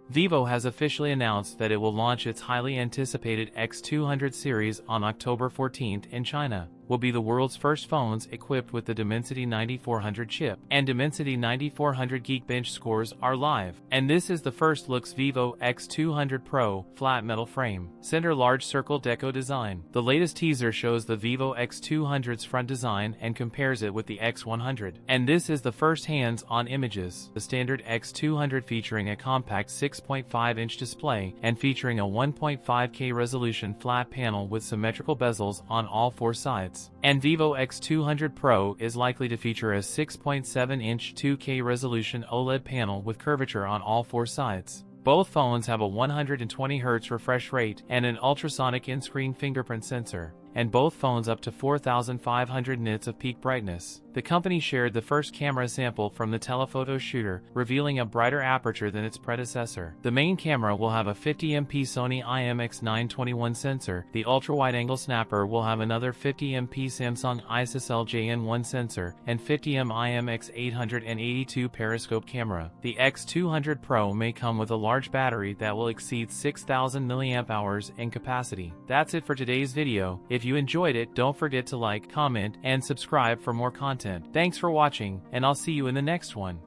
Vivo has officially announced that it will launch its highly anticipated X200 series on October 14th in China. Will be the world's first phones equipped with the Dimensity 9400 chip, and Dimensity 9400 Geekbench scores are live. And this is the first looks Vivo X200 Pro flat metal frame, center large circle deco design. The latest teaser shows the Vivo X200's front design and compares it with the X100. And this is the first hands-on images. The standard X200 featuring a compact 6.5-inch display and featuring a 1.5K resolution flat panel with symmetrical bezels on all four sides. And Vivo X200 Pro is likely to feature a 6.7-inch 2K resolution OLED panel with curvature on all four sides. Both phones have a 120Hz refresh rate and an ultrasonic in-screen fingerprint sensor, and both phones up to 4,500 nits of peak brightness. The company shared the first camera sample from the telephoto shooter, revealing a brighter aperture than its predecessor. The main camera will have a 50MP Sony IMX921 sensor, the ultra-wide-angle snapper will have another 50MP Samsung ISOCELL JN1 sensor, and 50M IMX882 periscope camera. The X200 Pro may come with a large battery that will exceed 6,000 mAh in capacity. That's it for today's video. If you enjoyed it, don't forget to like, comment, and subscribe for more content. Thanks for watching, and I'll see you in the next one.